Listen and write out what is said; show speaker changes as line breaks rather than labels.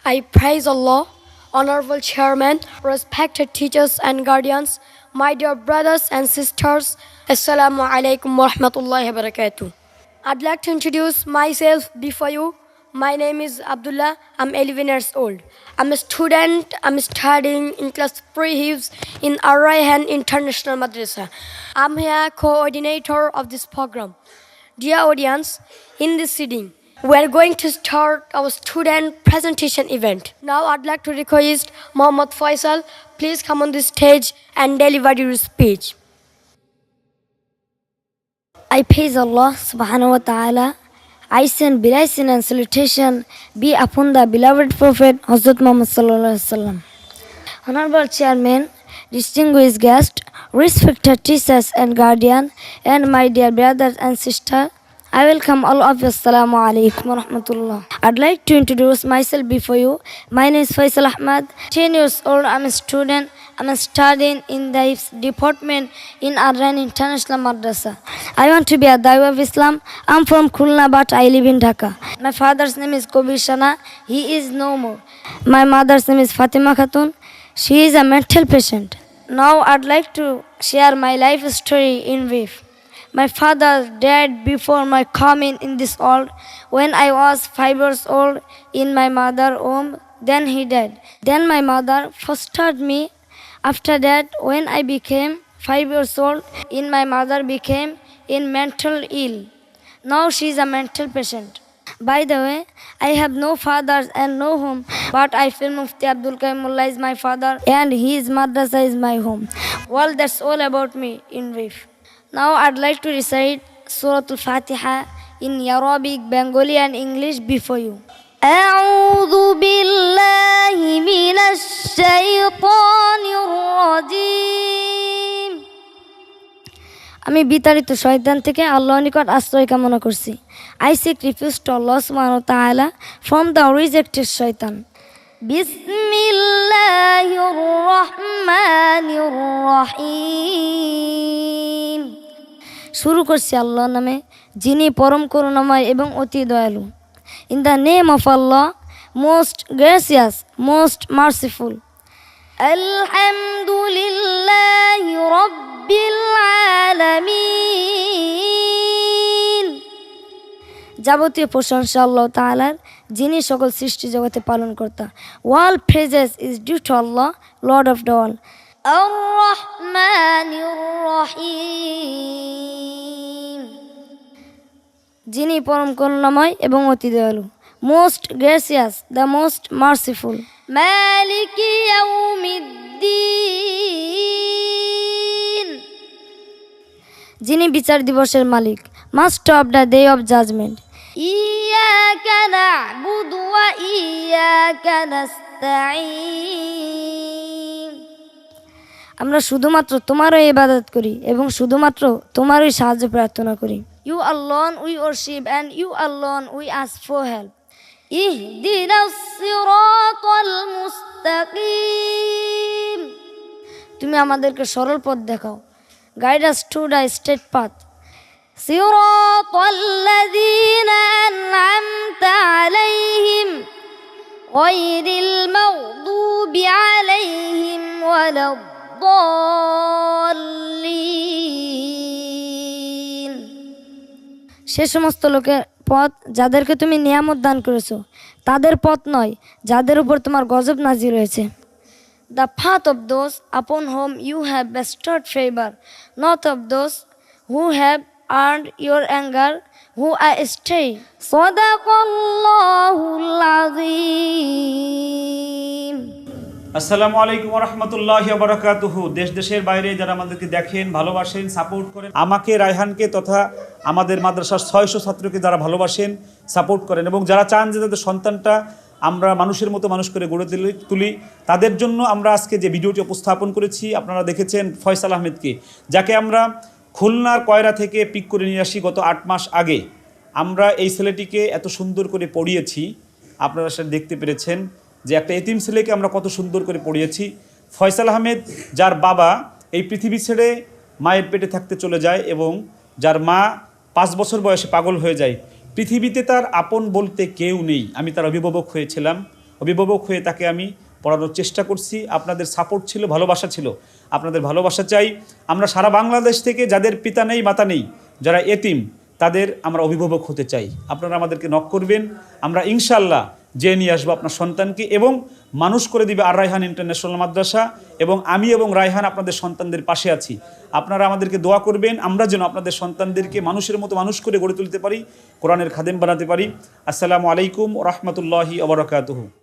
I praise Allah, Honorable Chairman, respected teachers and guardians, my dear brothers and sisters. Assalamu alaikum wa rahmatullahi wa barakatuh. I'd like to introduce myself before you. My name is Abdullah. I'm 11 years old. I'm a student. I'm studying in class pre-Hifz in Ar-Rayhan International Madrasa. I'm here coordinator of this program. Dear audience, in this sitting, we are going to start our student presentation event. Now I'd like to request Mohammad Faisal, please come on the stage and deliver your speech.
I praise Allah subhanahu wa ta'ala. I send blessing and salutation be upon the beloved Prophet Hazrat Muhammad sallallahu alaihi wasallam. Honorable Chairman, distinguished guests, respected teachers and guardian, and my dear brothers and sisters, I welcome all of you. Assalamu alaikum wa rahmatullah. I'd like to introduce myself before you. My name is Faisal Ahmad. 10 years old. I'm a student. I'm studying in the Hifz department in Ar-Rayhan International Madrasa. I want to be a Dawah of Islam. I'm from Khulna, but I live in Dhaka. My father's name is Kobir Shana. He is no more. My mother's name is Fatima Khatun. She is a mental patient. Now I'd like to share my life story in brief. My father died before my coming in this world. When I was 5 years old in my mother's womb, then he died. Then my mother fostered me. After that, when I became 5 years old, my mother became mental ill. Now she is a mental patient. By the way, I have no father and no home, but I feel Mufti Abdul Qayyum Mullah is my father and his madrasa is my home. Well, that's all about me in brief. Now I'd like to recite Surah Al-Fatiha in Arabic, Bengali and English before you. أعوذ بالله من الشيطان الرجيم. আমি বিতাড়িত শয়তান থেকে আল্লাহর নিকট আশ্রয় কামনা করছি. I seek refuge to Allah subhanahu wa ta'ala from the rejected shaitan. বিসমিল্লাহির রহমানির রহিম. শুরু করছি আল্লাহর নামে, যিনি পরম করুণাময় এবং অতি দয়ালু. In the name of Allah, most gracious, most merciful. Alhamdulillahi Rabbil Alamin. যাবতীয় প্রশংসা আল্লাহ তাআলার, যিনি সকল সৃষ্টি জগতে পালন কর্তা. All praises is due to Allah, Lord of the all. Ar-Rahmanir Rahim. যিনি পরম করুণাময় এবং অতি দয়ালু. Most gracious, the most merciful. Maliki Yawmiddin. যিনি বিচার দিবসের মালিক. Master of the day of judgment. Iyyaka na'budu wa iyyaka nasta'in. আমরা শুধুমাত্র তোমারই ইবাদত করি এবং শুধুমাত্র তোমারই সাহায্য প্রার্থনা করি. You alone we worship and you alone we ask for help. Ihdinas siratal mustaqim. তুমি আমাদেরকে সরল পথ দেখাও. Guide us to the straight path. Siratal ladzina an'amta alayhim ghayril maghdubi alayhim waladdallin. সে সমস্ত লোকের পথ যাদেরকে তুমি নিয়ামত দান করেছো, তাদের পথ নয় যাদের উপর তোমার গজব নাজিল হয়েছে. The path of those upon whom you have bestowed favor, not of those who have earned your anger, who are astray. Sadaqallahul Azim.
আসসালামু আলাইকুম ওয়া রাহমাতুল্লাহি ওয়া বারাকাতুহু। দেশ দেশের বাইরে যারা আমাদেরকে দেখেন, ভালোবাসেন, সাপোর্ট করেন, আমাকে রায়হানকে তথা আমাদের মাদ্রাসার 600 ছাত্রকে যারা ভালোবাসেন, সাপোর্ট করেন এবং যারা চান যে তাদের সন্তানটা আমরা মানুষের মতো মানুষ করে গড়ে তুলি, তাদের জন্য আমরা আজকে যে ভিডিওটি উপস্থাপন করেছি, আপনারা দেখেছেন ফয়সাল আহমেদকে, যাকে আমরা খুলনার কয়রা থেকে পিক করে নিয়ে আসি গত 8 মাস আগে। আমরা এই ছেলেটিকে এত সুন্দর করে পড়িয়েছি, আপনারা সেটা দেখতে পেরেছেন যে একটা এতিম ছেলেকে আমরা কত সুন্দর করে পড়িয়েছি। ফয়সাল আহমেদ, যার বাবা এই পৃথিবী ছেড়ে মায়ের পেটে থাকতে চলে যায় এবং যার মা 5 বছর বয়সে পাগল হয়ে যায়। পৃথিবীতে তার আপন বলতে কেউ নেই। আমি তার অভিভাবক হয়েছিলাম। অভিভাবক হয়ে তাকে আমি পড়ানোর চেষ্টা করছি। আপনাদের সাপোর্ট ছিল, ভালোবাসা ছিল, আপনাদের ভালোবাসা চাই। আমরা সারা বাংলাদেশ থেকে যাদের পিতা নেই মাতা নেই, যারা এতিম, তাদের আমরা অভিভাবক হতে চাই। আপনারা আমাদেরকে নক করবেন, আমরা ইনশাল্লাহ যেয়ে নিয়ে আসবো আপনার সন্তানকে এবং মানুষ করে দিবে আর রায়হান ইন্টারন্যাশনাল মাদ্রাসা। এবং আমি এবং রায়হান আপনাদের সন্তানদের পাশে আছি। আপনারা আমাদেরকে দোয়া করবেন, আমরা যেন আপনাদের সন্তানদেরকে মানুষের মতো মানুষ করে গড়ে তুলতে পারি, কোরআনের খাদেম বানাতে পারি। আসসালামু আলাইকুম ওয়া রাহমাতুল্লাহি ওয়া বারাকাতুহু।